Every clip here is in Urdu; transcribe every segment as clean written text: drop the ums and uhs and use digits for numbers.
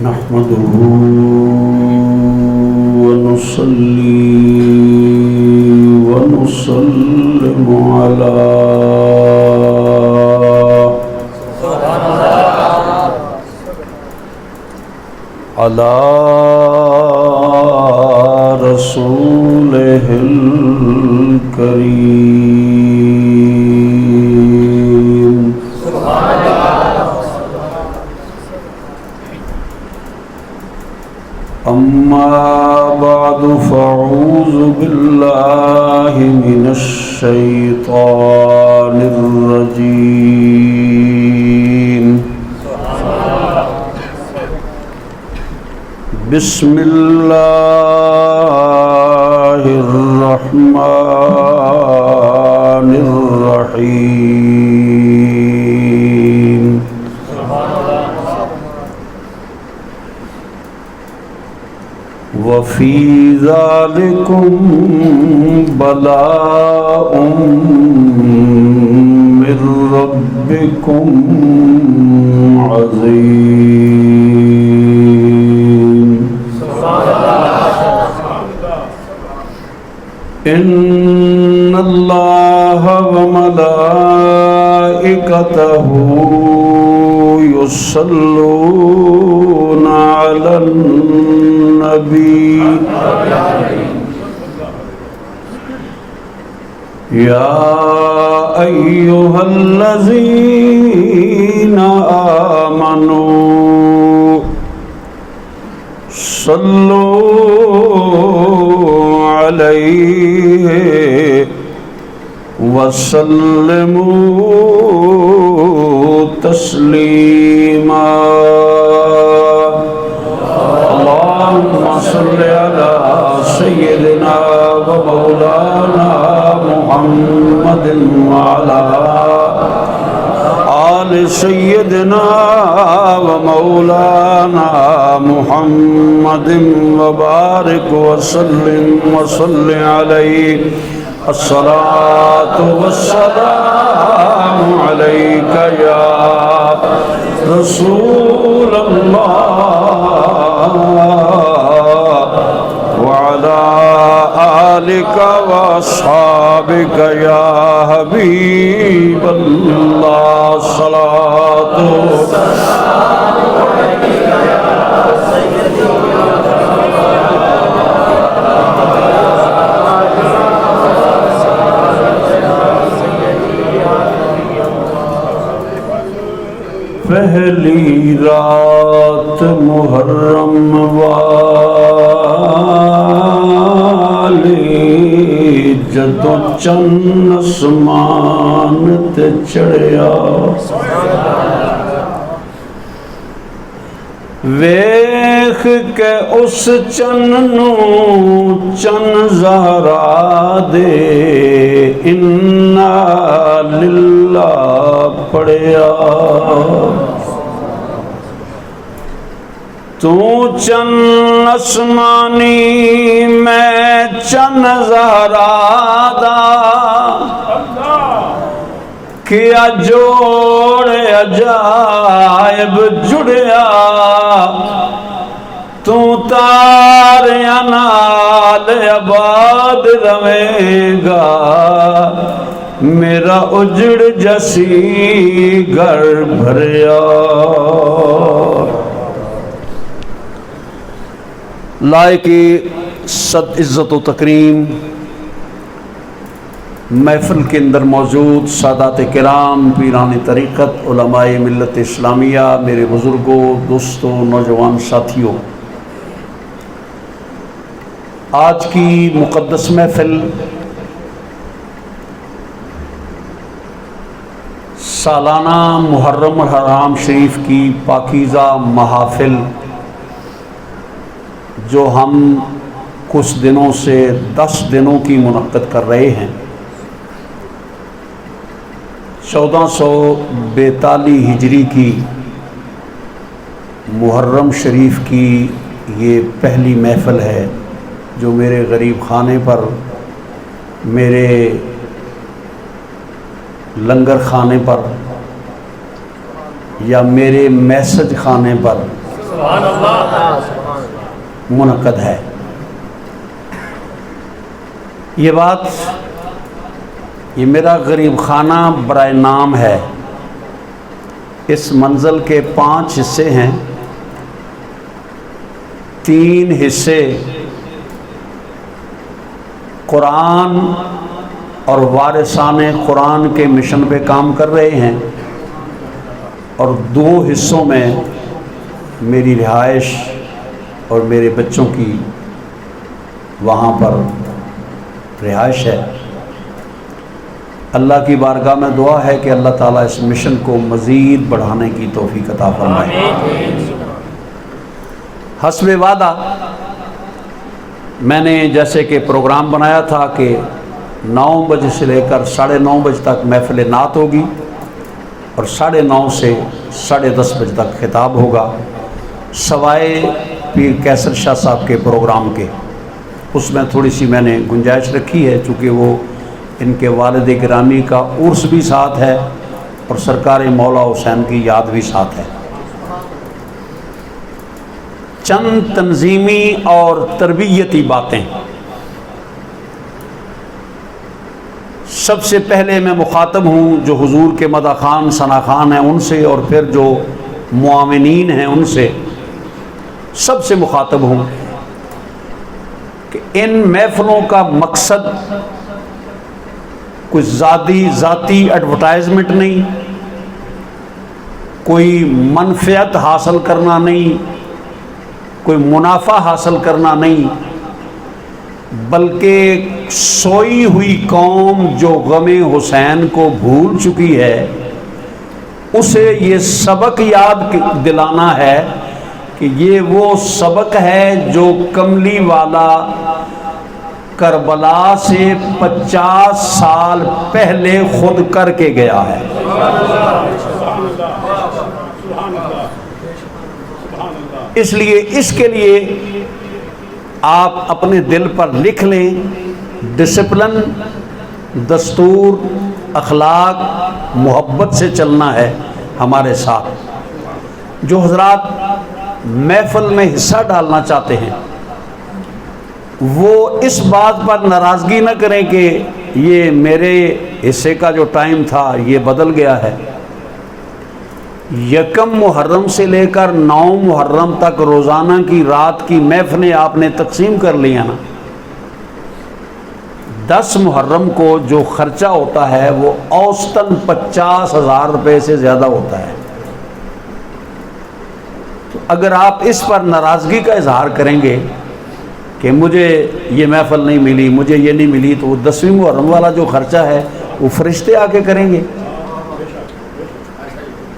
نحمده ونصلي ونسلم على رسوله الكريم. أما بعد فأعوذ بالله من الشيطان الرجيم. بسم الله الرحمن الرحيم. وفي ذلكم بلاء من ربكم عظيم. إن الله وملائكته يصلون على النبي يا أيها الذين آمنوا صلوا عليه وسلموا تسليما. اللهم صل على سيدنا ومولانا محمد وعلى آل سيدنا ومولانا محمد وبارك وسلم وصل عليه. الصلاة والسلام عليك يا رسول الله وعلى آلك وأصحابك يا حبيب الله. صلاة پہلی رات محرم والی جدو چند اسمان تے چڑھیا ویکھ کے اس چن نو چن زہرا دے انا للہ پڑھیا. تو چن اسمانی میں چن زہرا دا کیا جوڑ عجائب جڑیا. تو تاریاں نال آباد رہے گا میرا اجڑ جسی گھر بھریا. لائق صد عزت و تکریم محفل کے اندر موجود سادات کرام، پیران طریقت، علماء ملت اسلامیہ، میرے بزرگوں، دوستوں، نوجوان ساتھیوں، آج کی مقدس محفل سالانہ محرم الحرام شریف کی پاکیزہ محافل جو ہم کچھ دنوں سے 10 دنوں کی منعقد کر رہے ہیں. 1442 ہجری کی محرم شریف کی یہ پہلی محفل ہے جو میرے غریب خانے پر، میرے لنگر خانے پر یا میرے میسج خانے پر منعقد ہے۔ یہ بات، یہ میرا غریب خانہ برائے نام ہے۔ اس منزل کے 5 حصے ہیں، 3 حصے قرآن اور وارثان قرآن کے مشن پہ کام کر رہے ہیں، اور 2 حصوں میں میری رہائش اور میرے بچوں کی وہاں پر رہائش ہے۔ اللہ کی بارگاہ میں دعا ہے کہ اللہ تعالیٰ اس مشن کو مزید بڑھانے کی توفیق عطا فرمائے۔ حسب وعدہ میں نے جیسے کہ پروگرام بنایا تھا کہ 9 بجے سے لے کر 9:30 بجے تک محفل نعت ہوگی، اور 9:30 سے 10:30 بجے تک خطاب ہوگا، سوائے پیر کیسر شاہ صاحب کے پروگرام کے۔ اس میں تھوڑی سی میں نے گنجائش رکھی ہے، چونکہ وہ ان کے والد گرامی کا عرس بھی ساتھ ہے اور سرکار مولا حسین کی یاد بھی ساتھ ہے۔ چند تنظیمی اور تربیتی باتیں۔ سب سے پہلے میں مخاطب ہوں جو حضور کے مدح خان ثنا خان ہیں ان سے، اور پھر جو معاونین ہیں ان سے، سب سے مخاطب ہوں کہ ان محفلوں کا مقصد کوئی ذاتی ایڈورٹائزمنٹ نہیں، کوئی منفعت حاصل کرنا نہیں، کوئی منافع حاصل کرنا نہیں، بلکہ سوئی ہوئی قوم جو غم حسین کو بھول چکی ہے اسے یہ سبق یاد دلانا ہے کہ یہ وہ سبق ہے جو کملی والا کربلا سے 50 سال پہلے خود کر کے گیا ہے۔ اس لیے اس کے لیے آپ اپنے دل پر لکھ لیں، ڈسپلن، دستور، اخلاق، محبت سے چلنا ہے ہمارے ساتھ۔ جو حضرات محفل میں حصہ ڈالنا چاہتے ہیں وہ اس بات پر ناراضگی نہ کریں کہ یہ میرے حصے کا جو ٹائم تھا یہ بدل گیا ہے۔ 1 محرم سے لے کر 9 محرم تک روزانہ کی رات کی محفلیں آپ نے تقسیم کر لی ہیں نا۔ 10 محرم کو جو خرچہ ہوتا ہے وہ اوسطاً 50,000 روپے سے زیادہ ہوتا ہے۔ تو اگر آپ اس پر ناراضگی کا اظہار کریں گے کہ مجھے یہ محفل نہیں ملی، مجھے یہ نہیں ملی، تو وہ 10ویں محرم والا جو خرچہ ہے وہ فرشتے آ کے کریں گے،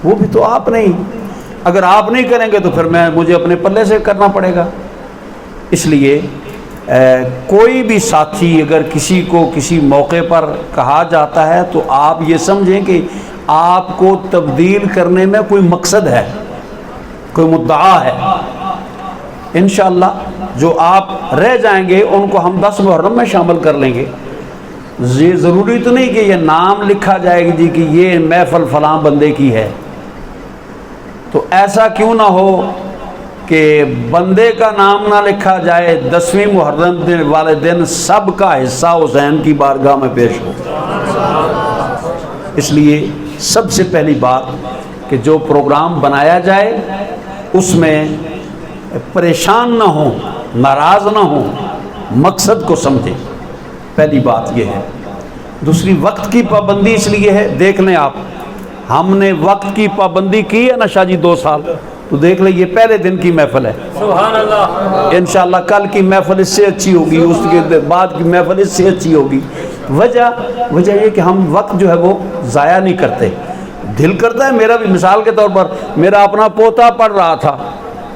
وہ بھی تو آپ نہیں۔ اگر آپ نہیں کریں گے تو پھر مجھے اپنے پلے سے کرنا پڑے گا۔ اس لیے کوئی بھی ساتھی اگر کسی کو کسی موقع پر کہا جاتا ہے تو آپ یہ سمجھیں کہ آپ کو تبدیل کرنے میں کوئی مقصد ہے، کوئی مدعا ہے۔ انشاءاللہ جو آپ رہ جائیں گے ان کو ہم 10 محرم میں شامل کر لیں گے۔ یہ ضروری تو نہیں کہ یہ نام لکھا جائے گا جی کہ یہ محفل فلاں بندے کی ہے، تو ایسا کیوں نہ ہو کہ بندے کا نام نہ لکھا جائے، 10ویں محرم والے دن سب کا حصہ حسین کی بارگاہ میں پیش ہو۔ اس لیے سب سے پہلی بات کہ جو پروگرام بنایا جائے اس میں پریشان نہ ہوں، ناراض نہ ہوں، مقصد کو سمجھیں، پہلی بات یہ ہے۔ دوسری، وقت کی پابندی اس لیے ہے، دیکھ لیں آپ، ہم نے وقت کی پابندی کی ہے نا شاہ جی 2 سال، تو دیکھ لیں یہ پہلے دن کی محفل ہے، سبحان اللہ۔ انشاءاللہ کل کی محفل اس سے اچھی ہوگی، اس کے بعد کی محفل اس سے اچھی ہوگی۔ وجہ یہ کہ ہم وقت جو ہے وہ ضائع نہیں کرتے۔ دل کرتا ہے، میرا بھی مثال کے طور پر میرا اپنا پوتا پڑھ رہا تھا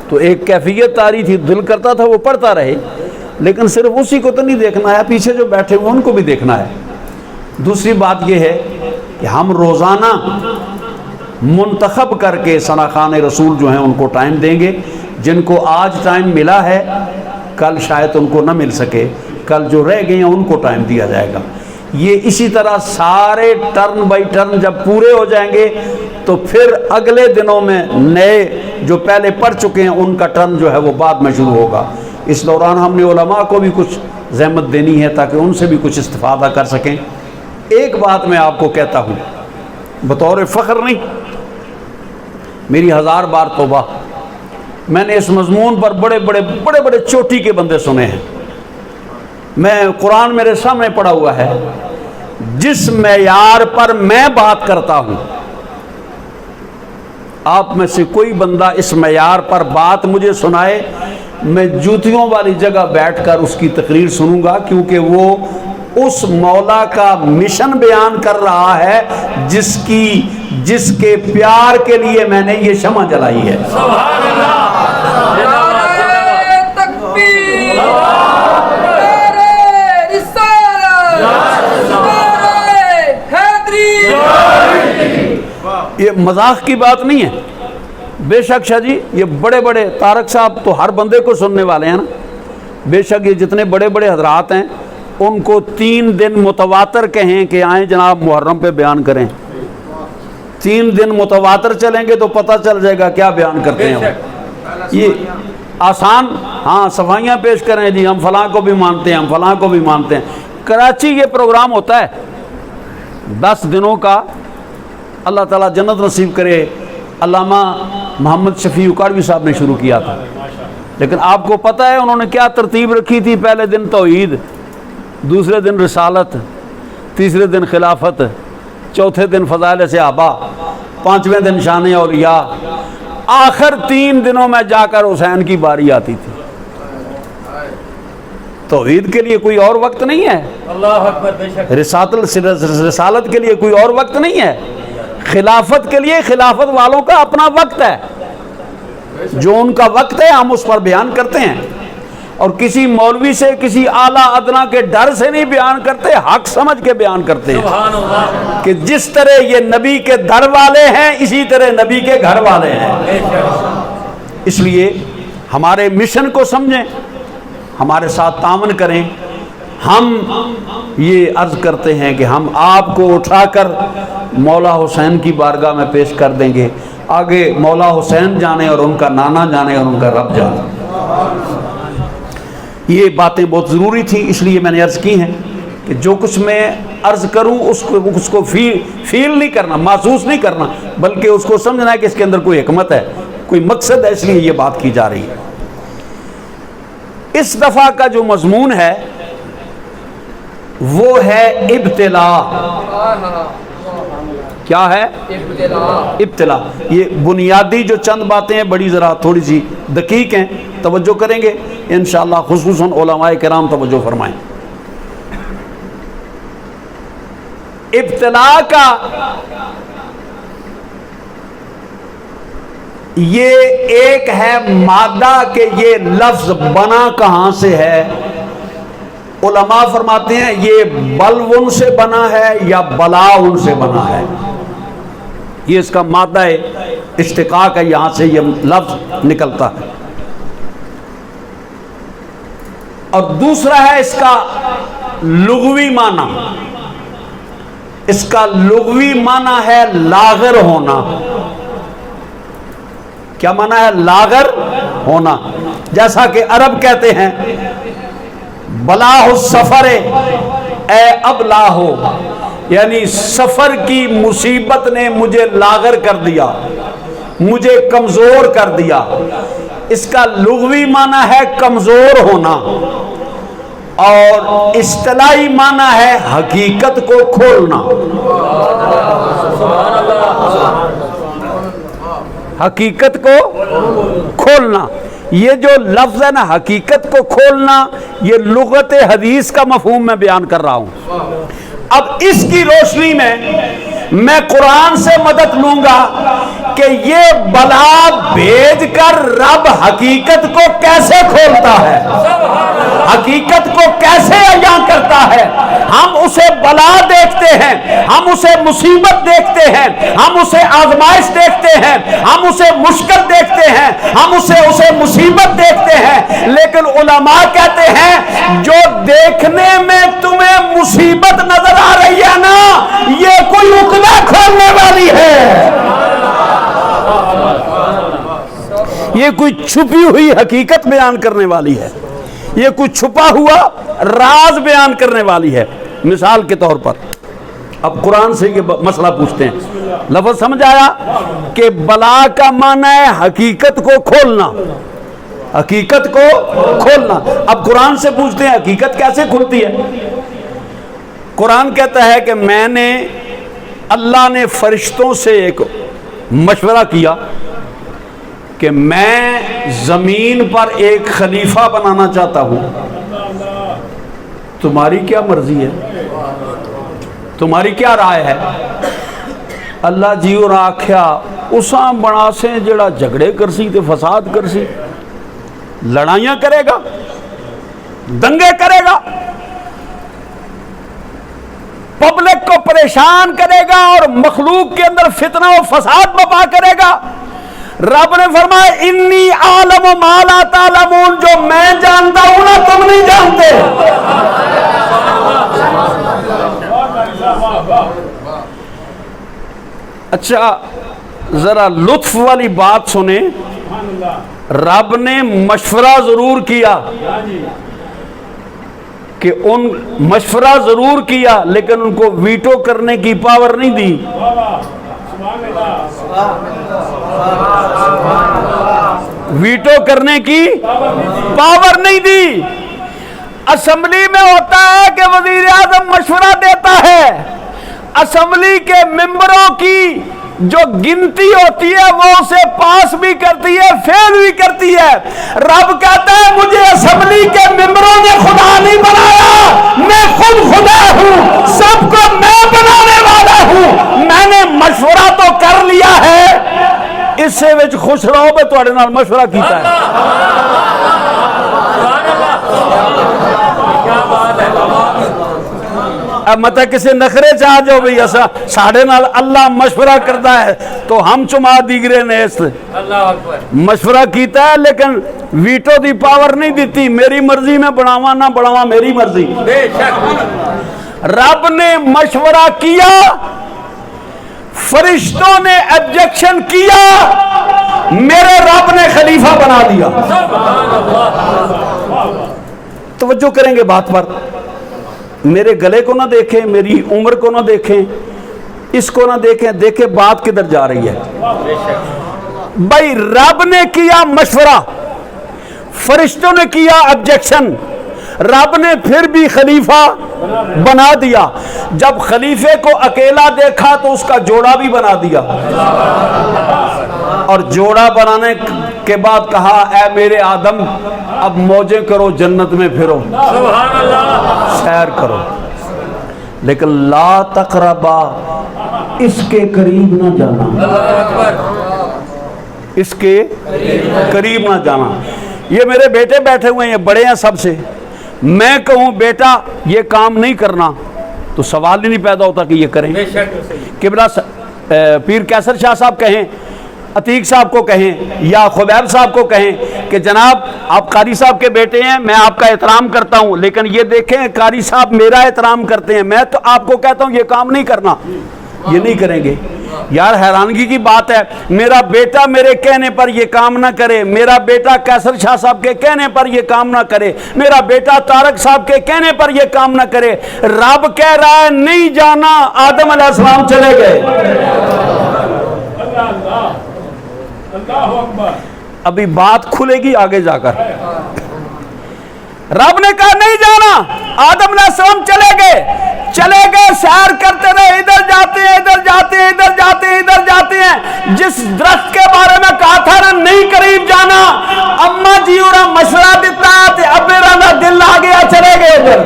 تو ایک کیفیت آ رہی تھی، دل کرتا تھا وہ پڑھتا رہے، لیکن صرف اسی کو تو نہیں دیکھنا ہے، پیچھے جو بیٹھے ہوئے ان کو بھی دیکھنا ہے۔ دوسری بات یہ ہے کہ ہم روزانہ منتخب کر کے ثنا خان رسول جو ہیں ان کو ٹائم دیں گے۔ جن کو آج ٹائم ملا ہے کل شاید ان کو نہ مل سکے، کل جو رہ گئے ہیں ان کو ٹائم دیا جائے گا۔ یہ اسی طرح سارے ٹرن بائی ٹرن جب پورے ہو جائیں گے تو پھر اگلے دنوں میں نئے جو پہلے پڑھ چکے ہیں ان کا ٹرن جو ہے وہ بعد میں شروع ہوگا. اس دوران ہم نے علماء کو بھی کچھ زحمت دینی ہے تاکہ ان سے بھی کچھ استفادہ کر سکیں. ایک بات میں آپ کو کہتا ہوں بطور فخر نہیں، میری 1000 بار توبہ، میں نے اس مضمون پر بڑے بڑے چوٹی کے بندے سنے ہیں. میں قرآن میرے سامنے پڑا ہوا ہے، جس معیار پر میں بات کرتا ہوں آپ میں سے کوئی بندہ اس معیار پر بات مجھے سنائے، میں جوتیوں والی جگہ بیٹھ کر اس کی تقریر سنوں گا، کیونکہ وہ اس مولا کا مشن بیان کر رہا ہے جس کے پیار کے لیے میں نے یہ شمع جلائی ہے. سبحان اللہ، نعرہ تکبیر، نعرہ رسالت، نعرہ حیدری. یہ مذاق کی بات نہیں ہے. بے شک شاہ جی یہ بڑے طارق صاحب تو ہر بندے کو سننے والے ہیں نا. بے شک یہ جتنے بڑے حضرات ہیں ان کو 3 دن متواتر کہیں کہ آئیں جناب محرم پہ بیان کریں. 3 دن متواتر چلیں گے تو پتہ چل جائے گا کیا بیان کرتے ہیں. یہ آسان، ہاں صفائیاں پیش کریں جی ہم فلاں کو بھی مانتے ہیں، ہم فلاں کو بھی مانتے ہیں. کراچی یہ پروگرام ہوتا ہے 10 دنوں کا. اللہ تعالیٰ جنت نصیب کرے. علامہ محمد شفیع اکاڑوی صاحب نے شروع کیا تھا، لیکن آپ کو پتہ ہے انہوں نے کیا ترتیب رکھی تھی؟ پہلے دن توحید، دوسرے دن رسالت، تیسرے دن خلافت، چوتھے دن فضائل صحابہ، 5ویں دن شان اولیاء. آخر 3 دنوں میں جا کر حسین کی باری آتی تھی. توحید کے لیے کوئی اور وقت نہیں ہے، اللہ اکبر. بے شک رسالت کے لیے کوئی اور وقت نہیں ہے، خلافت کے لیے خلافت والوں کا اپنا وقت ہے. جو ان کا وقت ہے ہم اس پر بیان کرتے ہیں، اور کسی مولوی سے کسی اعلیٰ ادنا کے ڈر سے نہیں بیان کرتے، حق سمجھ کے بیان کرتے ہیں. سبحان اللہ. کہ جس طرح یہ نبی کے در والے ہیں اسی طرح نبی کے گھر والے ہیں. بے شک. اس لیے ہمارے مشن کو سمجھیں، ہمارے ساتھ تعاون کریں. ہم یہ عرض کرتے ہیں کہ ہم آپ کو اٹھا کر مولا حسین کی بارگاہ میں پیش کر دیں گے. آگے مولا حسین جانے اور ان کا نانا جانے اور ان کا رب جانے. یہ باتیں بہت ضروری تھیں، اس لیے میں نے عرض کی ہیں کہ جو کچھ میں عرض کروں اس کو فیل نہیں کرنا، محسوس نہیں کرنا، بلکہ اس کو سمجھنا ہے کہ اس کے اندر کوئی حکمت ہے، کوئی مقصد ہے، اس لیے یہ بات کی جا رہی ہے. اس دفعہ کا جو مضمون ہے وہ ہے ابتلا. کیا ہے؟ ابتلا. یہ بنیادی جو چند باتیں ہیں بڑی ذرا تھوڑی سی دقیق ہیں، توجہ کریں گے انشاءاللہ، خصوصاً علماء کرام توجہ فرمائیں. ابتلا کا یہ ایک ہے مادہ کہ یہ لفظ بنا کہاں سے ہے. علماء فرماتے ہیں یہ بلون سے بنا ہے یا بلاون سے بنا ہے. یہ اس کا مادہ اشتقاق ہے، یہاں سے یہ لفظ نکلتا ہے. اور دوسرا ہے اس کا لغوی معنی. اس کا لغوی معنی ہے لاغر ہونا. کیا معنی ہے؟ لاغر ہونا. جیسا کہ عرب کہتے ہیں بلاہ السفر اے ابلا ہو، یعنی سفر کی مصیبت نے مجھے لاغر کر دیا، مجھے کمزور کر دیا. اس کا لغوی معنی ہے کمزور ہونا، اور اصطلاحی معنی ہے حقیقت کو کھولنا. حقیقت کو کھولنا. یہ جو لفظ ہے نا حقیقت کو کھولنا، یہ لغت حدیث کا مفہوم میں بیان کر رہا ہوں. اب اس کی روشنی میں قرآن سے مدد لوں گا کہ یہ بلا بھیج کر رب حقیقت کو کیسے کھولتا ہے، حقیقت کو کیسے عیاں کرتا ہے. ہم اسے بلا دیکھتے ہیں، ہم اسے مصیبت دیکھتے ہیں، ہم اسے آزمائش دیکھتے ہیں، ہم اسے مشکل دیکھتے ہیں، ہم اسے مصیبت دیکھتے ہیں. لیکن علماء کہتے ہیں جو دیکھنے میں تمہیں مصیبت نظر آ رہی ہے نا، یہ کوئی عقدہ کھولنے والی ہے. یہ کوئی چھپی ہوئی حقیقت بیان کرنے والی ہے، یہ کوئی چھپا ہوا راز بیان کرنے والی ہے۔ مثال کے طور پر اب قرآن سے یہ مسئلہ پوچھتے ہیں، لفظ سمجھ آیا کہ بلا کا معنی ہے حقیقت کو کھولنا، حقیقت کو کھولنا۔ اب قرآن سے پوچھتے ہیں حقیقت کیسے کھلتی ہے؟ قرآن کہتا ہے کہ میں نے، اللہ نے فرشتوں سے ایک مشورہ کیا کہ میں زمین پر ایک خلیفہ بنانا چاہتا ہوں، تمہاری کیا مرضی ہے، تمہاری کیا رائے ہے؟ اللہ جی اور آکھیا اساں بنا سے جڑا جھگڑے کرسی تے فساد کرسی، لڑائیاں کرے گا، دنگے کرے گا، پبلک کو پریشان کرے گا اور مخلوق کے اندر فتنہ و فساد برپا کرے گا۔ رب نے فرمایا انی عالم ما لا تعلمون، جو میں جانتا ہوں نا تم نہیں جانتے۔ اچھا ذرا لطف والی بات سنیں، رب نے مشورہ ضرور کیا کہ مشورہ ضرور کیا لیکن ان کو ویٹو کرنے کی پاور نہیں دی۔ ویٹو کرنے کی پاور نہیں دی۔ اسمبلی میں ہوتا ہے کہ وزیر اعظم مشورہ دیتا ہے، اسمبلی کے ممبروں کی جو گنتی ہوتی ہے وہ اسے پاس بھی کرتی ہے، فیل بھی کرتی ہے۔ رب کہتا ہے مجھے اسمبلی کے ممبروں نے خدا نہیں بنایا، میں خود خدا ہوں، سب کو میں بنانے والا ہوں۔ میں نے مشورہ تو کر لیا ہے، اس سے وچ خوش رہو میں تواڈے نال مشورہ کیتا ہے۔ اب مطلب کسی نخرے چاہ جو بھی ایسا ساڑھے نال اللہ مشورہ کرتا ہے تو ہم چما دیگرے نے اس مشورہ کیتا ہے لیکن ویٹو دی پاور نہیں دیتی، میری مرضی میں بڑھاواں نہ بڑھاواں میری مرضی۔ رب نے مشورہ کیا، فرشتوں نے ایبجیکشن کیا، میرے رب نے خلیفہ بنا دیا۔ توجہ کریں گے بات پر، میرے گلے کو نہ دیکھیں، میری عمر کو نہ دیکھیں، اس کو نہ دیکھیں، دیکھیں بات کدھر جا رہی ہے۔ بھائی رب نے کیا مشورہ، فرشتوں نے کیا آبجیکشن، رب نے پھر بھی خلیفہ بنا دیا۔ جب خلیفے کو اکیلا دیکھا تو اس کا جوڑا بھی بنا دیا، اور جوڑا بنانے کے بعد کہا اے میرے آدم اب موجیں کرو، جنت میں پھرو، سیر کرو، لیکن لا تقربا، اس کے قریب نہ جانا، اس کے قریب نہ جانا۔ یہ میرے بیٹے بیٹھے ہوئے ہیں، یہ بڑے ہیں سب سے، میں کہوں بیٹا یہ کام نہیں کرنا تو سوال ہی نہیں پیدا ہوتا کہ یہ کریں۔ قبلہ پیر کیسر شاہ صاحب کہیں، عتیق صاحب کو کہیں یا خبیب صاحب کو کہیں کہ جناب آپ قاری صاحب کے بیٹے ہیں، میں آپ کا احترام کرتا ہوں، لیکن یہ دیکھیں قاری صاحب میرا احترام کرتے ہیں، میں تو آپ کو کہتا ہوں یہ کام نہیں کرنا، یہ نہیں کریں گے۔ یار حیرانگی کی بات ہے، میرا بیٹا میرے کہنے پر یہ کام نہ کرے، میرا بیٹا کیسر شاہ صاحب کے کہنے پر یہ کام نہ کرے، میرا بیٹا طارق صاحب کے کہنے پر یہ کام نہ کرے۔ رب کہہ رہا ہے نہیں جانا، آدم علیہ السلام چلے گئے۔ ابھی بات کھلے گی آگے جا کر۔ رب نے کہا نہیں جانا، آدم علیہ السلام چلے گئے، سیر کرتے رہے، ادھر جاتے ہیں ادھر جاتے ہیں ادھر جاتے ہیں ادھر جاتے ہیں۔ جس درخت کے بارے میں کہا تھا نا نہیں قریب جانا، اما جی اور مشورہ دیتا تے ابے رانا دل آ گیا، چلے گئے ادھر۔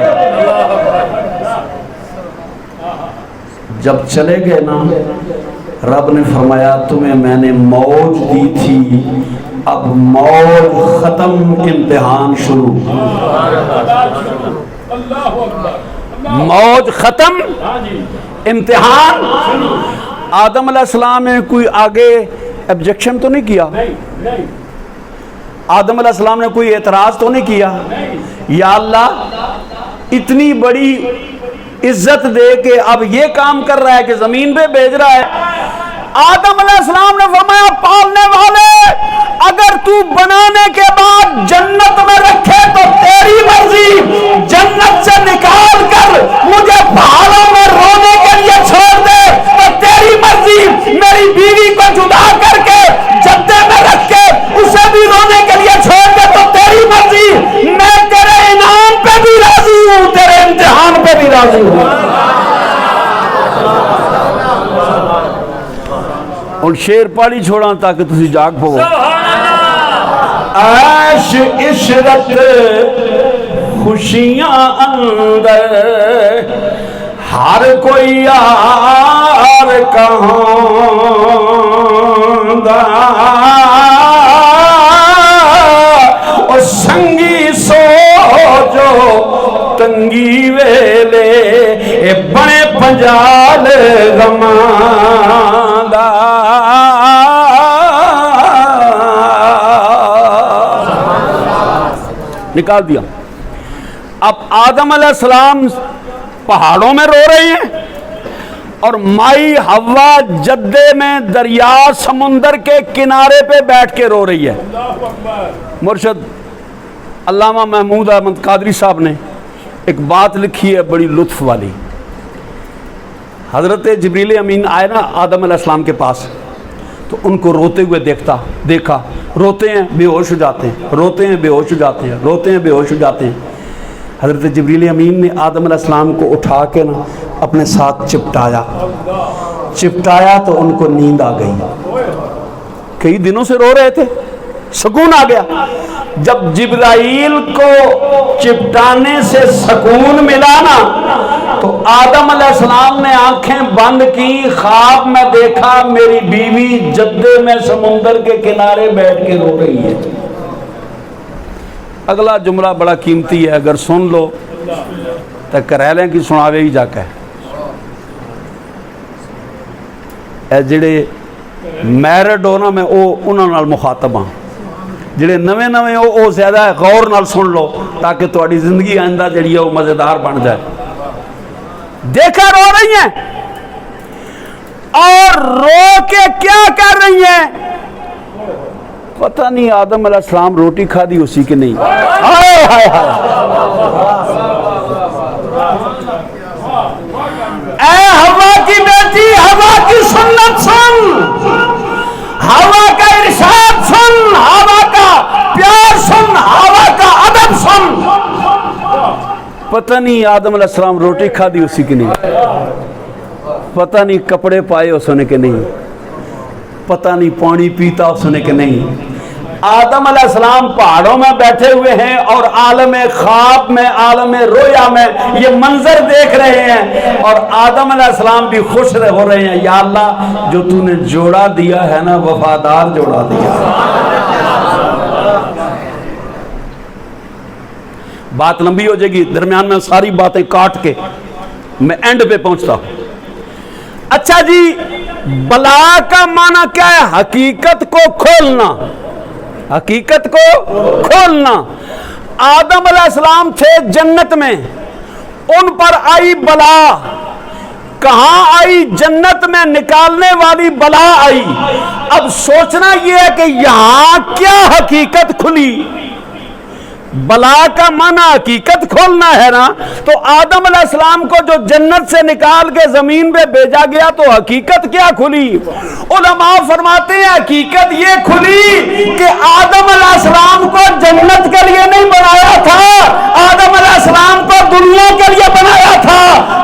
جب چلے گئے نا، رب نے فرمایا تمہیں میں نے موج دی تھی، اب موج ختم، امتحان شروع۔ موج ختم، امتحان۔ آدم علیہ السلام نے کوئی آگے ابجیکشن تو نہیں کیا، آدم علیہ السلام نے کوئی اعتراض تو نہیں کیا، یا اللہ اتنی بڑی عزت دے کہ اب یہ کام کر رہا ہے کہ زمین پہ بھیج رہا ہے۔ آدم علیہ السلام نے فرمایا پالنے والے اگر تو بنانے کے بعد جنت میں رکھے تو تیری مرضی، جنت سے نکال کر مجھے پہاڑوں میں رونے کے لیے چھوڑ دے تو تیری مرضی، میری بیوی کو جدا کر کے جدے میں رکھ کے اسے بھی رونے کے لیے چھوڑ دے تو تیری مرضی، میں تیرے انعام پہ بھی راضی ہوں، تیرے امتحان پہ بھی راضی ہوں۔ اور شیر پاڑی چھوڑا تاکہ تسی جاگ پو۔ عیش عشرت خوشیاں اندر ہر کوئی یار کہاں دا، اور سنگی سو جو تنگی ویلے اے بڑے پنجال غمان دا۔ نکال دیا۔ اب آدم علیہ السلام پہاڑوں میں رو رہے ہیں اور مائی حوا جدے میں دریا سمندر کے کنارے پہ بیٹھ کے رو رہی ہے۔ مرشد علامہ محمود احمد قادری صاحب نے ایک بات لکھی ہے بڑی لطف والی۔ حضرت جبریل امین آئے نا آدم علیہ السلام کے پاس تو ان کو روتے ہوئے دیکھا، روتے ہیں بے ہوش ہو جاتے ہیں، روتے ہیں بے ہوش ہو جاتے ہیں، روتے ہیں بے ہوش ہو جاتے ہیں۔ حضرت جبریل امین نے آدم علیہ السلام کو اٹھا کے نا اپنے ساتھ چپٹایا تو ان کو نیند آ گئی۔ کئی دنوں سے رو رہے تھے، سکون آ گیا۔ جب جبرائیل کو چپٹانے سے سکون ملا نا تو آدم علیہ السلام نے آنکھیں بند کی، خواب میں دیکھا میری بیوی جدے میں سمندر کے کنارے بیٹھ کے رو رہی ہے۔ اگلا جملہ بڑا قیمتی ہے، اگر سن لو تو کرہ لیں کہ سناوے ہی جا کے۔ اے جڑے میرڈ ہو نا میں انہوں نال مخاطب ہاں، جڑے نویں نویں ہو زیادہ غور نال سن لو تاکہ تہاڈی زندگی آئندہ جڑی ہے وہ مزیدار بن جائے۔ دیکھا رو رہی ہیں اور رو کے کیا کر رہی ہیں پتہ نہیں، آدم علیہ السلام روٹی کھا دی اسی کے نہیں۔ ہائے ہائے ہائے، اے ہوا کی بیٹی، ہوا کی سنت سن، ہوا کا ارشاد سن، ہوا کا پیار سن، ہوا کا ادب سن۔ پتہ نہیں آدم علیہ السلام روٹی کھا دی اسی کی نہیں، پتہ نہیں کپڑے پائے اس نے کہ نہیں، پتہ نہیں پانی پیتا اس نے کہ نہیں۔ آدم علیہ السلام پہاڑوں میں بیٹھے ہوئے ہیں اور عالم خواب میں، عالم رویا میں یہ منظر دیکھ رہے ہیں، اور آدم علیہ السلام بھی خوش ہو رہے ہیں، یا اللہ جو تو نے جوڑا دیا ہے نا وفادار جوڑا دیا۔ بات لمبی ہو جائے گی، درمیان میں ساری باتیں کاٹ کے میں اینڈ پہ پہنچتا ہوں۔ اچھا جی، بلا کا معنی کیا ہے؟ حقیقت کو کھولنا، حقیقت کو کھولنا۔ آدم علیہ السلام تھے جنت میں، ان پر آئی بلا، کہاں آئی؟ جنت میں نکالنے والی بلا آئی۔ اب سوچنا یہ ہے کہ یہاں کیا حقیقت کھلی؟ بلا کا معنی حقیقت کھولنا ہے نا، تو آدم علیہ السلام کو جو جنت سے نکال کے زمین پہ بھیجا گیا تو حقیقت کیا کھلی؟ علماء فرماتے ہیں حقیقت یہ کھلی کہ آدم علیہ السلام کو جنت کے لیے نہیں بنایا تھا، آدم علیہ السلام کو دنیا کے لیے بنایا تھا۔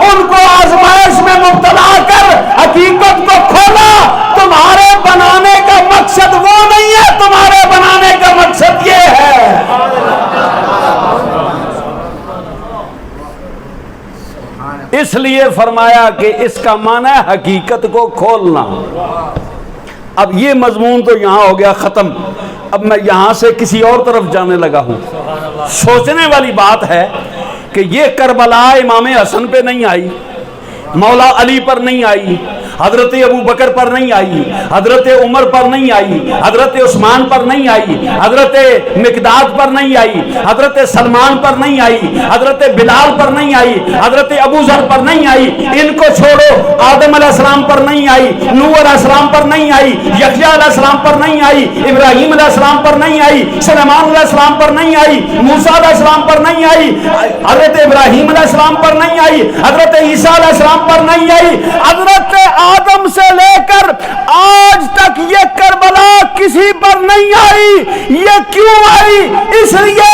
ان کو آزمائش میں مبتلا کر حقیقت کو کھولا۔ تمہارے بنانے کا مقصد وہ نہیں ہے، تمہارے بنانے کا مقصد یہ ہے۔ اس لیے فرمایا کہ اس کا معنی ہے حقیقت کو کھولنا۔ اب یہ مضمون تو یہاں ہو گیا ختم، اب میں یہاں سے کسی اور طرف جانے لگا ہوں۔ سوچنے والی بات ہے کہ یہ کربلا امام حسن پہ نہیں آئی، مولا علی پر نہیں آئی، حضرت ابو بکر پر نہیں آئی، حضرت عمر پر نہیں آئی، حضرت عثمان پر نہیں آئی، حضرت مقداد پر نہیں آئی، حضرت سلمان پر نہیں آئی، حضرت بلال پر نہیں آئی، حضرت ابو ذر پر نہیں آئی، ان کو چھوڑو، آدم علیہ السلام پر نہیں آئی، نوح علیہ السلام پر نہیں آئی، یحییٰ علیہ السلام پر نہیں آئی، ابراہیم علیہ السلام پر نہیں آئی، سلیمان علیہ السلام پر نہیں آئی، موسیٰ علیہ السلام پر نہیں آئی، حضرت ابراہیم علیہ السلام پر نہیں آئی، حضرت عیسیٰ علیہ السلام پر نہیں آئی، حضرت آدم سے لے کر آج تک یہ کربلا کسی پر نہیں آئی۔ یہ کیوں آئی؟ اس لیے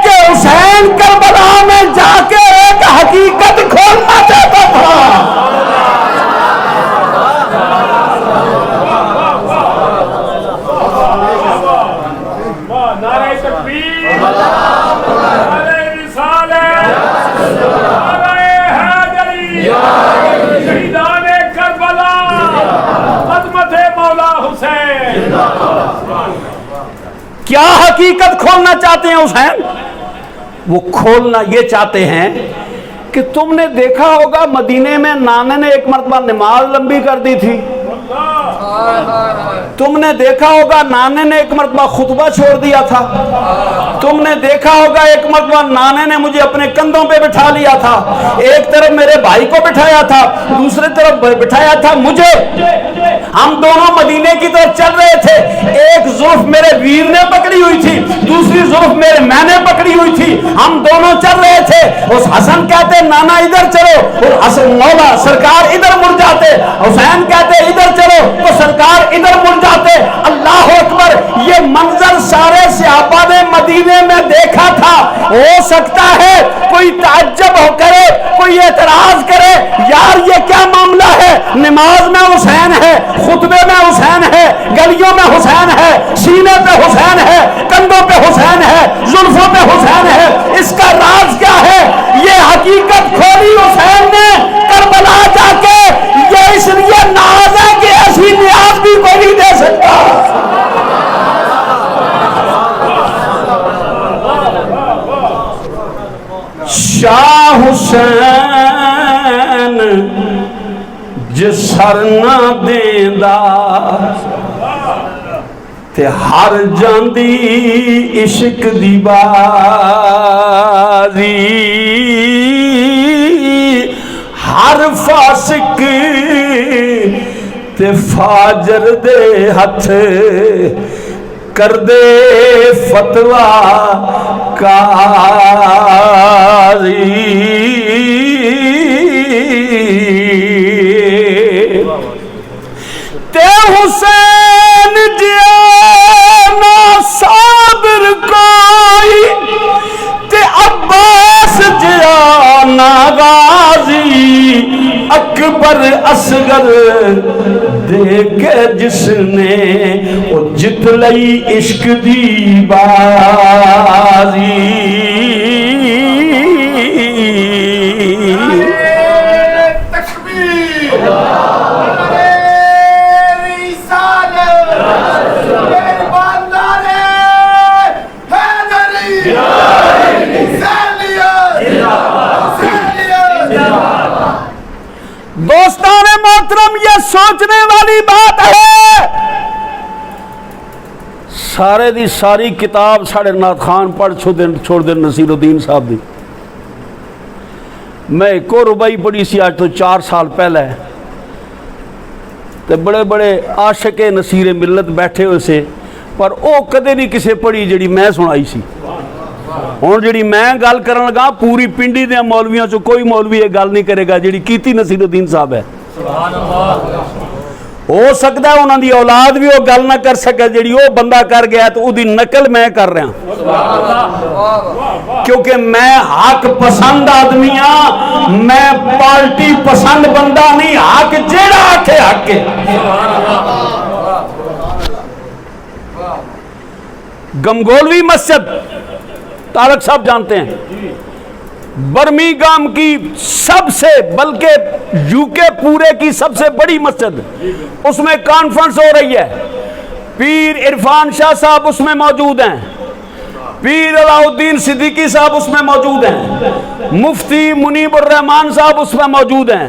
کہ حسین کربلا میں جا کے ایک حقیقت کھولنا چاہتا تھا۔ نعرہ تکبیر، نعرہ رسالت، نعرہ حیدری، شہیدان کربلا، عظمت مولا حسین۔ کیا حقیقت کھولنا چاہتے ہیں حسین؟ وہ کھولنا یہ چاہتے ہیں کہ تم نے دیکھا ہوگا مدینے میں نانے نے ایک مرتبہ نماز لمبی کر دی تھی، تم نے دیکھا ہوگا نانے نے ایک مرتبہ خطبہ چھوڑ دیا تھا، تم نے دیکھا ہوگا ایک مرتبہ نانے نے مجھے اپنے کندھوں پہ بٹھا لیا تھا، ایک طرف میرے بھائی کو بٹھایا تھا، دوسری طرف بٹھایا تھا مجھے، ہم دونوں مدینے کی طرف چل رہے تھے، ایک زلف میرے ویر نے پکڑی ہوئی تھی، دوسری زلف میں نے پکڑی ہوئی تھی، ہم دونوں چل رہے تھے، اس حسن کہتے نانا ادھر چلو، اور حسن مولا سرکار ادھر مڑ جاتے، حسین کہتے ادھر چلو تو سرکار ادھر مڑ جاتے۔ اللہ اکبر، یہ منظر سارے صحابہ نے مدینے میں دیکھا تھا۔ ہو سکتا ہے کوئی تعجب ہو کرے، کوئی اعتراض کرے، یار یہ کیا معاملہ ہے؟ نماز میں حسین ہے، خطبے میں حسین ہے، گلیوں میں حسین ہے، سینے پہ حسین ہے، کندھوں پہ حسین ہے، زلفوں پہ حسین ہے، اس کا راز کیا ہے؟ یہ حقیقت کھولی حسین نے کربلا جا کے۔ یہ اس لیے ناز ہے کہ ایسی نیاز بھی کوئی نہیں دے سکتا۔ شاہ حسین جس سر نہ دیندا تے ہر جاندی عشق دی بازی، ہر فاسق تے فاجر دے ہتھ کر دے فتویٰ قاضی۔ تے حسین جیانا صابر کوئی، تے عباس جیانا غازی، اکبر اصغر دے کے جس نے وہ جت لئی عشق دی بازی۔ دوستان محترم، یہ سوچنے والی بات ہے۔ سارے دی ساری کتاب ساڑھے نات خان پڑھ چھوڑ دے نصیر الدین صاحب دی۔ میں ایک اور ربائی پڑھی سی آج تو 4 سال پہلے، تے بڑے بڑے عاشق نصیر ملت بیٹھے ہوئے سے، پر او کدے نہیں کسے پڑھی جڑی میں سنائی سی۔ ہوں جڑی میں گل کرن لگا پوری پنڈی دے مولویاں چو کوئی مولوی یہ گل نہیں کرے گا جڑی کیتی نصیر الدین صاحب ہے۔ ہو سکتا ہے انہوں دی اولاد بھی وہ گل نہ کر سکے جڑی وہ بندہ کر گیا تو وہ دی نقل میں کر رہا ہوں، کیونکہ میں حق پسند آدمی ہاں، میں پارٹی پسند بندہ نہیں، حق جیڑا آکھے حق ہے۔ گمگولوی مسجد طارق صاحب جانتے ہیں، برمنگھم کی سب سے، بلکہ یو کے پورے کی سب سے بڑی مسجد، اس میں کانفرنس ہو رہی ہے، پیر عرفان شاہ صاحب اس میں موجود ہیں، پیر علاء الدین صدیقی صاحب اس میں موجود ہیں، مفتی منیب الرحمان صاحب اس میں موجود ہیں،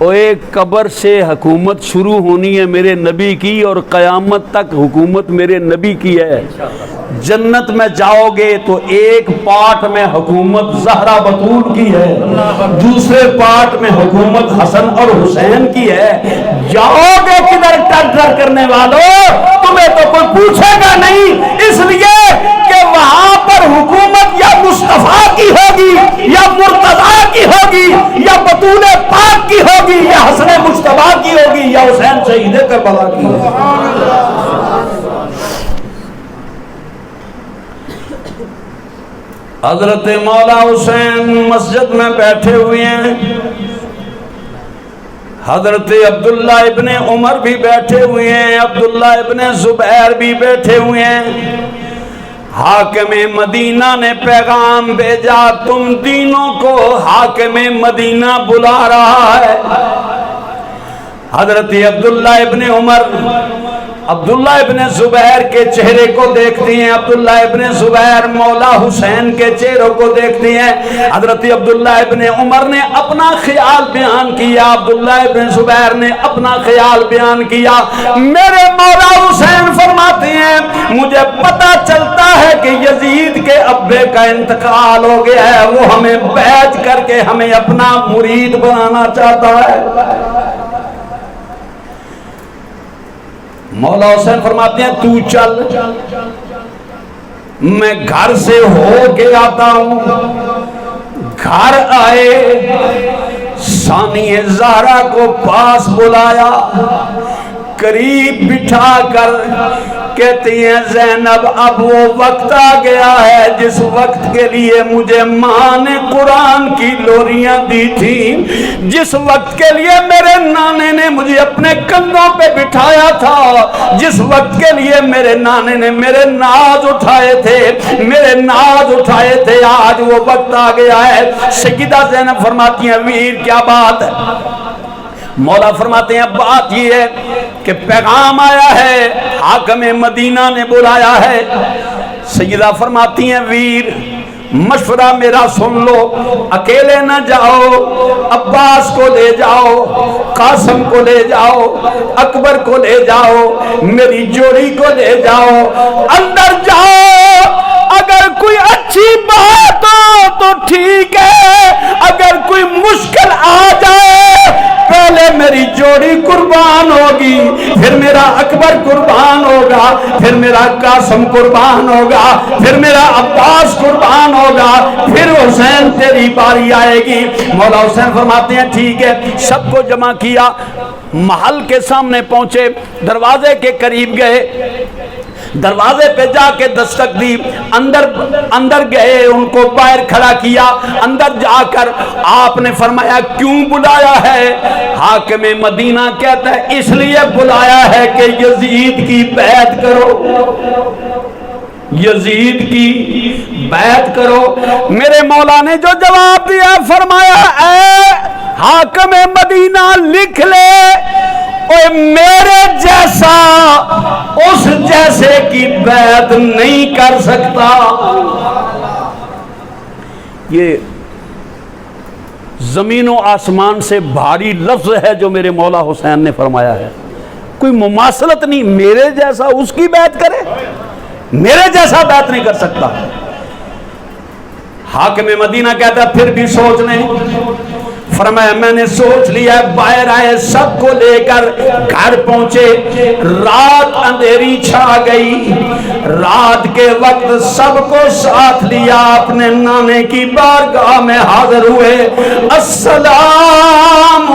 اور ایک قبر سے حکومت شروع ہونی ہے میرے نبی کی اور قیامت تک حکومت میرے نبی کی ہے. جنت میں جاؤ گے تو ایک پارٹ میں حکومت زہرا بطول کی ہے, دوسرے پارٹ میں حکومت حسن اور حسین کی ہے. جاؤ گے کدھر ٹر کرنے والوں, تمہیں تو کوئی پوچھے گا نہیں, اس لیے کہ وہاں پر حکومت یا مصطفیٰ کی ہوگی یا مرتضیٰ کی ہوگی یا بطول پاک کی ہوگی یا حسن مجتبیٰ کی ہوگی یا حسین شہید کربلا کی ہوگی. حضرت مولا حسین مسجد میں بیٹھے ہوئے ہیں, حضرت عبداللہ ابن عمر بھی بیٹھے ہوئے ہیں, عبداللہ ابن زبیر بھی بیٹھے ہوئے ہیں. حاکم مدینہ نے پیغام بھیجا, تم تینوں کو حاکم مدینہ بلا رہا ہے. حضرت عبداللہ ابن عمر عبداللہ ابن زبیر کے چہرے کو دیکھتی ہیں, عبداللہ ابن زبیر مولا حسین کے چہروں کو دیکھتی ہیں. حضرت عبداللہ ابن عمر نے اپنا خیال بیان کیا, عبداللہ ابن زبیر نے اپنا خیال بیان کیا. میرے مولا حسین فرماتے ہیں مجھے پتا چلتا ہے کہ یزید کے ابے کا انتقال ہو گیا ہے, وہ ہمیں بیعت کر کے ہمیں اپنا مرید بنانا چاہتا ہے. مولا حسین فرماتے ہیں تو چل, میں گھر سے ہو کے آتا ہوں. گھر آئے, ثانی زہرا کو پاس بلایا, قریب بٹھا کر کہتی ہیں زینب اب وہ وقت آ گیا ہے جس وقت کے لیے مجھے ماں نے قرآن کی لوریاں دی تھی, جس وقت کے لیے میرے نانے نے مجھے اپنے کندھوں پہ بٹھایا تھا, جس وقت کے لیے میرے نانے نے میرے ناز اٹھائے تھے, آج وہ وقت آ گیا ہے. سیدہ زینب فرماتی ہیں ویر کیا بات ہے؟ مولا فرماتے ہیں بات یہ ہے کہ پیغام آیا ہے, حاکم مدینہ نے بلایا ہے. سیدہ فرماتی ہیں ویر مشورہ میرا سن لو, اکیلے نہ جاؤ, عباس کو لے جاؤ, قاسم کو لے جاؤ, اکبر کو لے جاؤ, میری جوڑی کو لے جاؤ, اندر جاؤ. اگر کوئی اچھی بات ہو تو ٹھیک ہے, اگر کوئی مشکل آ جائے پہلے میری جوڑی قربان ہوگی, پھر میرا اکبر قربان ہوگا, پھر میرا قاسم قربان ہوگا, پھر میرا عباس قربان ہوگا, پھر حسین تیری باری آئے گی. مولا حسین فرماتے ہیں ٹھیک ہے. سب کو جمع کیا, محل کے سامنے پہنچے, دروازے کے قریب گئے, دروازے پہ جا کے دستک دی, اندر گئے, ان کو باہر کھڑا کیا. اندر جا کر آپ نے فرمایا کیوں بلایا ہے؟ حاکم مدینہ کہتا ہے اس لیے بلایا ہے کہ یزید کی بیعت کرو, یزید کی بیعت کرو. میرے مولا نے جو جواب دیا فرمایا اے حاکم مدینہ لکھ لے, اور میرے جیسا اس جیسے کی بیعت نہیں کر سکتا. یہ زمین و آسمان سے بھاری لفظ ہے جو میرے مولا حسین نے فرمایا ہے. کوئی مماثلت نہیں, میرے جیسا اس کی بیعت کرے, میرے جیسا بیعت نہیں کر سکتا. حاکم مدینہ کہتا ہے پھر بھی سوچ لیں. فرمایا میں نے سوچ لیا. باہر آئے, سب کو لے کر گھر پہنچے. رات اندھیری چھا گئی. رات کے وقت سب کو ساتھ لیا, اپنے نانے کی بارگاہ میں حاضر ہوئے. السلام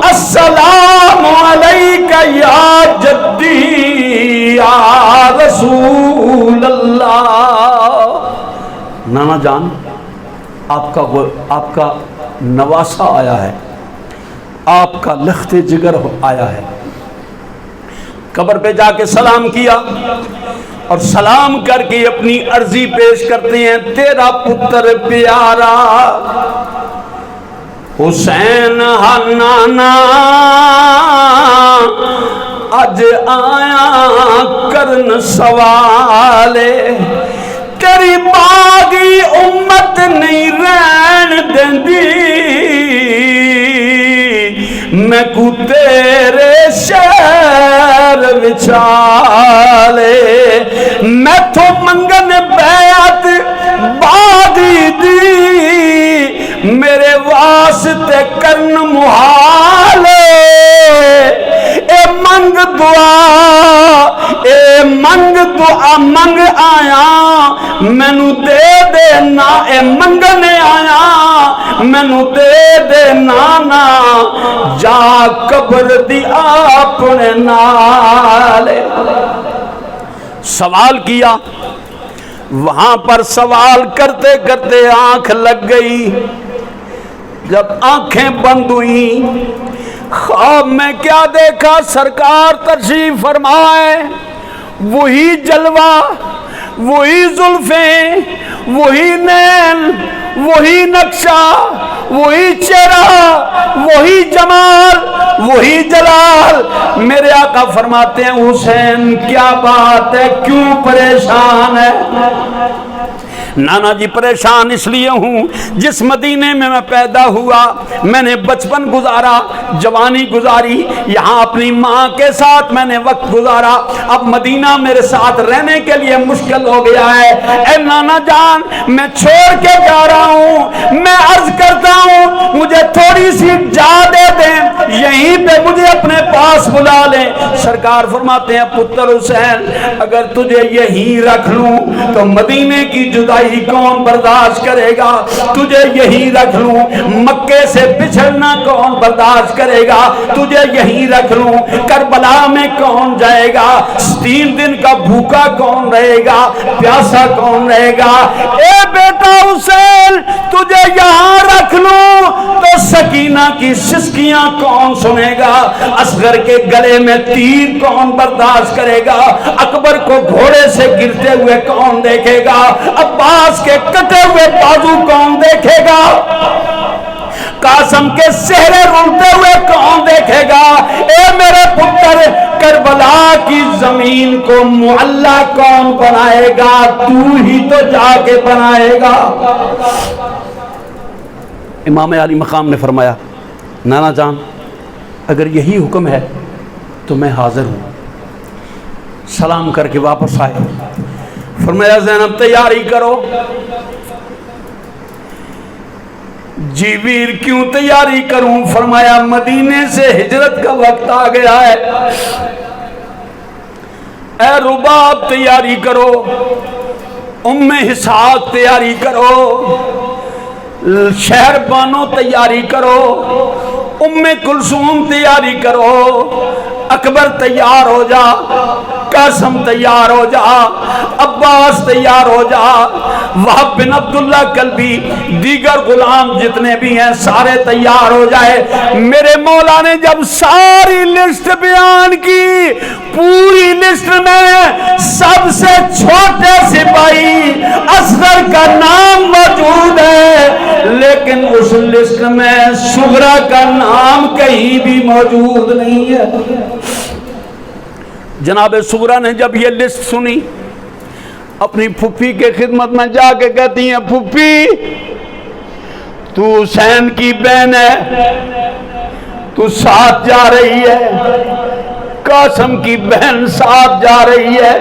السلام علیک یا جدی یا رسول اللہ. نانا جان آپ کا نواسا آیا ہے, آپ کا لخت جگر آیا ہے. قبر پہ جا کے سلام کیا اور سلام کر کے اپنی عرضی پیش کرتے ہیں تیرا پتر پیارا حسین نانا اج آیا کرن سوالے, تیری باغی امت نہیں رہن دیندی, میں کو تیرے شہر وچالے میں تو منگن بیعت بادی دی میرے واسطے کرن محالے اے منگ دعا منگ آیا مینو دے دے نا اے منگنے آیا مینو دے دے نانا جا قبر دی اپنے نالے سوال کیا وہاں پر سوال کرتے کرتے آنکھ لگ گئی جب آنکھیں بند ہوئیں خواب میں کیا دیکھا سرکار تشریف فرمائے وہی جلوہ وہی زلفیں وہی نین وہی نقشہ وہی چہرہ وہی جمال وہی جلال میرے آقا فرماتے ہیں حسین کیا بات ہے کیوں پریشان ہے نانا جی پریشان اس لیے ہوں جس مدینے میں پیدا ہوا میں نے بچپن گزارا جوانی گزاری یہاں اپنی ماں کے ساتھ میں نے وقت گزارا اب مدینہ میرے ساتھ رہنے کے لیے مشکل ہو گیا ہے اے نانا جان میں چھوڑ کے جا رہا ہوں میں عرض کرتا ہوں مجھے تھوڑی سی جا دے دیں یہیں پہ مجھے اپنے پاس بلا لیں سرکار فرماتے ہیں پتر حسین اگر تجھے یہیں رکھ لوں تو مدینے کی جدائی کون برداشت کرے گا تجھے یہی رکھ لوں مکے سے بچھڑنا کون برداشت کرے گا تجھے یہی رکھ لوں کربلا میں کون جائے گا 3 دن کا بھوکا کون رہے گا پیاسا کون رہے گا اے بیٹا حسین تجھے یہاں رکھ لوں تو سکینہ کی سسکیاں کون سنے گا اصغر کے گلے میں تیر کون برداشت کرے گا اکبر کو گھوڑے سے گرتے ہوئے کون دیکھے گا عباس کے کٹے ہوئے بازو کون دیکھے گا قاسم کے چہرے رولتے ہوئے کون دیکھے گا اے میرے پتر کربلا کی زمین کو معلّہ کون بنائے گا تو ہی تو جا کے بنائے گا امام علی مقام نے فرمایا نانا جان اگر یہی حکم ہے تو میں حاضر ہوں سلام کر کے واپس آئے فرمایا زینب تیاری کرو جی ویر کیوں تیاری کروں فرمایا مدینے سے ہجرت کا وقت آ گیا ہے اے رباب تیاری کرو ام حساق تیاری کرو شہر بانو تیاری کرو ام کلثوم تیاری کرو اکبر تیار ہو جا قاسم تیار ہو جا عباس تیار ہو جا وہب بن عبداللہ کلبی دیگر غلام جتنے بھی ہیں سارے تیار ہو جائے میرے مولا نے جب ساری لسٹ بیان کی پوری لسٹ میں سب سے چھوٹے سپاہی اصغر کا نام موجود ہے لیکن اس لسٹ میں صغرا کا نام کہیں بھی موجود نہیں ہے جناب صغرا نے جب یہ لسٹ سنی اپنی پھپھی کے خدمت میں جا کے کہتی ہیں پھپھی تو حسین کی بہن ہے تو ساتھ جا رہی ہے قاسم کی بہن ساتھ جا رہی ہے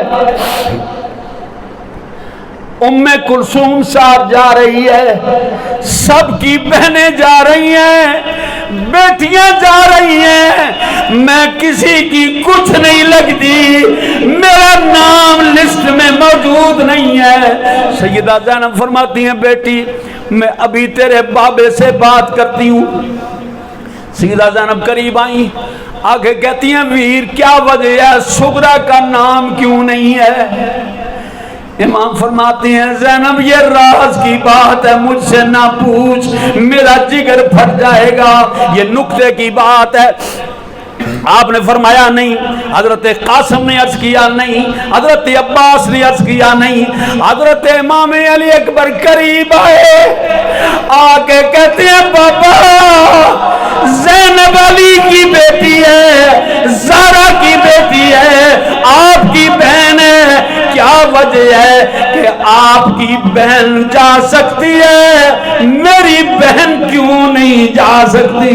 ام کلثوم ساتھ جا رہی ہے سب کی بہنیں جا رہی ہیں بیٹیاں جا رہی ہیں میں کسی کی کچھ نہیں لگتی میرا نام لسٹ میں موجود نہیں ہے سیدہ زینب فرماتی ہیں بیٹی میں ابھی تیرے بابے سے بات کرتی ہوں سیدہ زینب قریب آئی آگے کہتی ہیں ویر کیا وجہ ہے صغرا کا نام کیوں نہیں ہے امام فرماتی ہیں زینب یہ راز کی بات ہے مجھ سے نہ پوچھ میرا جگر پھٹ جائے گا یہ نکتے کی بات ہے آپ نے فرمایا نہیں حضرت قاسم نے عرض کیا نہیں حضرت عباس نے عرض کیا نہیں حضرت امام علی اکبر قریب آئے آکے کہتے ہیں بابا زینب علی کی بیٹی ہے زہرا کی بیٹی ہے آپ کی بہن ہے کیا وجہ ہے کہ آپ کی بہن جا سکتی ہے میری بہن کیوں نہیں جا سکتی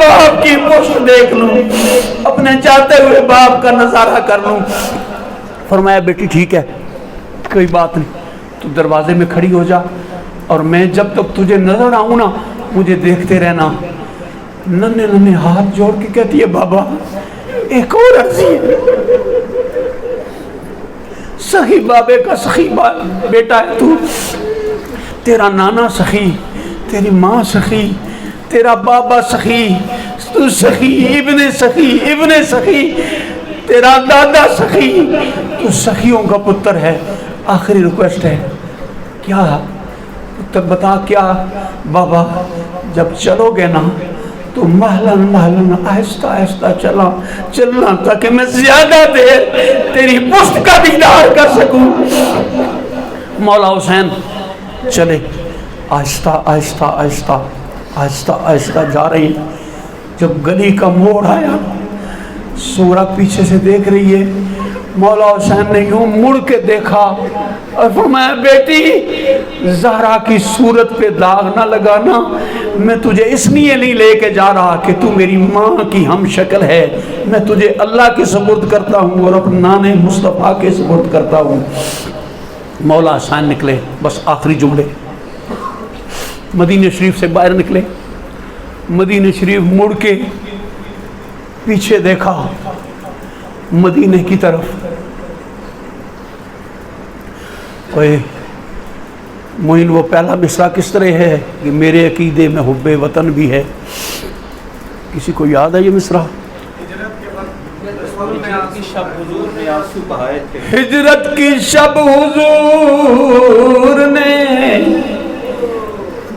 باپ کی پشت دیکھ لوں، اپنے جاتے ہوئے باپ کا نظارہ کر لوں۔ فرمایا بیٹی ٹھیک ہے، کوئی بات نہیں، تو دروازے میں کھڑی ہو جا اور میں جب تک تجھے نظر آؤں نا مجھے دیکھتے رہنا۔ ننھے ننھے ہاتھ جوڑ کے کہتی ہے بابا ایک اور عرضی ہے، سخی بابے کا سخی بیٹا ہے تو، تیرا نانا سخی، تیری ماں سخی، تیرا بابا سخی، تو سخی ابن سخی ابن سخی، تیرا دادا سخی، تو سخیوں کا پتر ہے۔ آخری ریکویسٹ ہے، کیا پتر بتا کیا؟ بابا جب چلو گے نا تو محلن محلن آہستہ آہستہ چلنا تاکہ میں زیادہ دیر تیری پشت کا دیدار کر سکوں۔ مولا حسین چلے، آہستہ آہستہ آہستہ آہستہ آہستہ جا رہی۔ جب گلی کا موڑ آیا سورہ پیچھے سے دیکھ رہی ہے، مولا حسین نے یوں مڑ کے دیکھا اور فرمایا بیٹی زہرا کی صورت پہ داغ نہ لگانا، میں تجھے اس لیے نہیں لے کے جا رہا کہ تو میری ماں کی ہم شکل ہے، میں تجھے اللہ کے سپرد کرتا ہوں اور اپنے نانے مصطفیٰ کے سپرد کرتا ہوں۔ مولا حسین نکلے، بس آخری جملے، مدینہ شریف سے باہر نکلے، مدینہ شریف مڑ کے پیچھے دیکھا مدینے کی طرف، معین وہ پہلا مصرع کس طرح ہے کہ میرے عقیدے میں حب وطن بھی ہے؟ کسی کو یاد ہے یہ مصرع؟ ہجرت کی شب حضور نے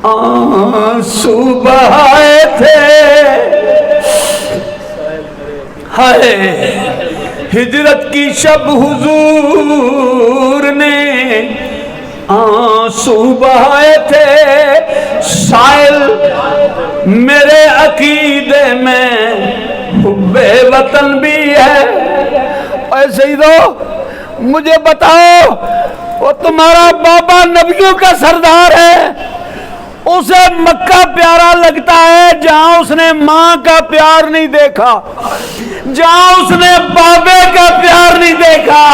آنسو بہائے تھے، ہائے ہجرت کی شب حضور نے آنسو بہائے تھے، سائل میرے عقیدے میں حب وطن بھی ہے۔ اے سیدو مجھے بتاؤ، وہ تمہارا بابا نبیوں کا سردار ہے، اسے مکہ پیارا لگتا ہے جہاں اس نے ماں کا پیار نہیں دیکھا، جہاں اس نے بابے کا پیار نہیں دیکھا۔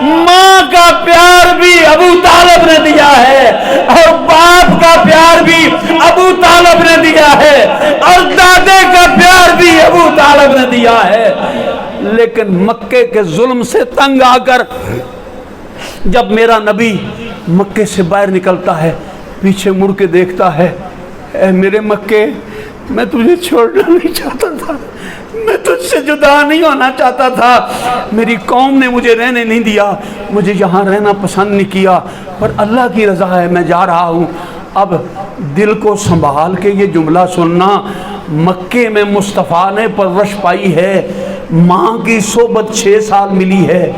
ماں کا پیار بھی ابو طالب نے دیا ہے اور باپ کا پیار بھی ابو طالب نے دیا ہے اور دادے کا پیار بھی ابو طالب نے دیا ہے۔ لیکن مکے کے ظلم سے تنگ آ کر جب میرا نبی مکے سے باہر نکلتا ہے، پیچھے مڑ کے دیکھتا ہے، اے میرے مکے میں تجھے چھوڑنا نہیں چاہتا تھا، میں تجھ سے جدا نہیں ہونا چاہتا تھا، میری قوم نے مجھے رہنے نہیں دیا، مجھے یہاں رہنا پسند نہیں کیا، پر اللہ کی رضا ہے میں جا رہا ہوں۔ اب دل کو سنبھال کے یہ جملہ سننا، مکے میں مصطفیٰ نے پرورش پائی ہے، ماں کی صحبت 6 سال ملی ہے،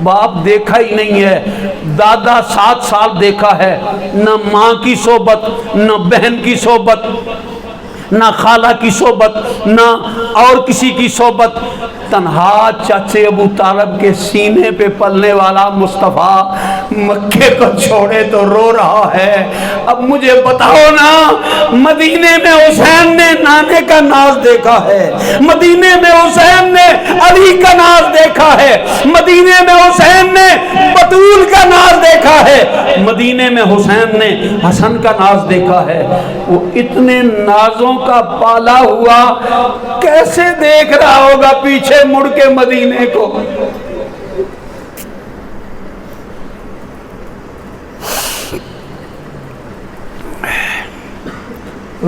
باپ دیکھا ہی نہیں ہے، دادا 7 سال دیکھا ہے، نہ ماں کی صحبت، نہ بہن کی صحبت، نہ خالہ کی صحبت، نہ اور کسی کی صحبت، تنہا چاچے ابو طالب کے سینے پہ پلنے والا مصطفیٰ مکے کو چھوڑے تو رو رہا ہے۔ اب مجھے بتاؤ نا، مدینے میں حسین نے نانے کا ناز دیکھا ہے، مدینے میں حسین نے علی کا ناز دیکھا ہے، مدینے میں حسین نے بطول کا ناز دیکھا ہے، مدینے میں حسین نے حسن کا ناز دیکھا ہے۔ وہ اتنے نازوں کا پالا ہوا کیسے دیکھ رہا ہوگا پیچھے مڑ کے مدینے کو؟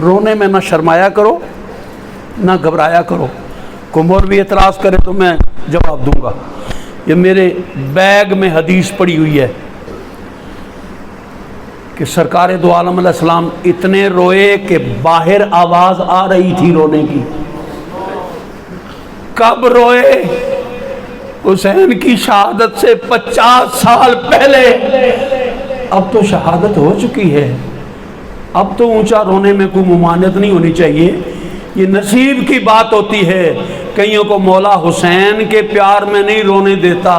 رونے میں نہ شرمایا کرو نہ گھبرایا کرو، کوئی اور بھی اعتراض کرے تو میں جواب دوں گا۔ یہ میرے بیگ میں حدیث پڑی ہوئی ہے کہ سرکار دو عالم علیہ السلام اتنے روئے کہ باہر آواز آ رہی تھی رونے کی۔ کب روئے؟ حسین کی شہادت سے 50 سال پہلے۔ اب تو شہادت ہو چکی ہے، اب تو اونچا رونے میں کوئی ممانعت نہیں ہونی چاہیے، یہ نصیب کی بات ہوتی ہے۔ کئیوں کو مولا حسین کے پیار میں نہیں رونے دیتا،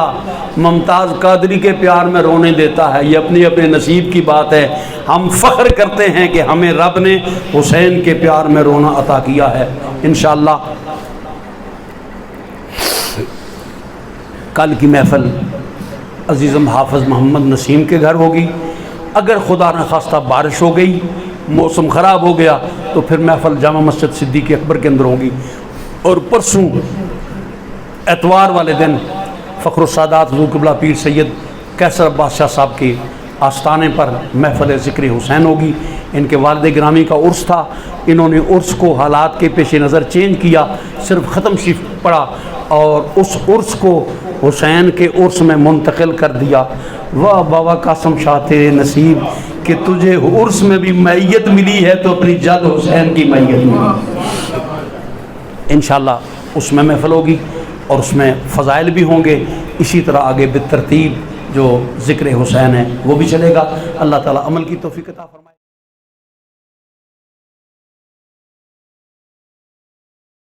ممتاز قادری کے پیار میں رونے دیتا ہے، یہ اپنے اپنے نصیب کی بات ہے۔ ہم فخر کرتے ہیں کہ ہمیں رب نے حسین کے پیار میں رونا عطا کیا ہے۔ انشاءاللہ کل کی محفل عزیزم حافظ محمد نسیم کے گھر ہوگی. اگر خدا نخواستہ بارش ہو گئی، موسم خراب ہو گیا، تو پھر محفل جامع مسجد صدیق اکبر کے اندر ہوگی. اور پرسوں اتوار والے دن فخر السادات حضور قبلہ پیر سید کیسر عباس شاہ صاحب کے آستانے پر محفل ذکر حسین ہوگی. ان کے والد گرامی کا عرس تھا، انہوں نے عرس کو حالات کے پیش نظر چینج کیا، صرف ختم شریف پڑھا اور اس عرس کو حسین کے عرس میں منتقل کر دیا. واہ بابا قاسم شاہ تیرے نصیب کہ تجھے عرس میں بھی میت ملی ہے تو اپنی جد حسین کی میت ملی. انشاءاللہ اس میں محفل ہوگی اور اس میں فضائل بھی ہوں گے. اسی طرح آگے بالترتیب جو ذکر حسین ہے وہ بھی چلے گا. اللہ تعالیٰ عمل کی توفیق عطا فرمائے.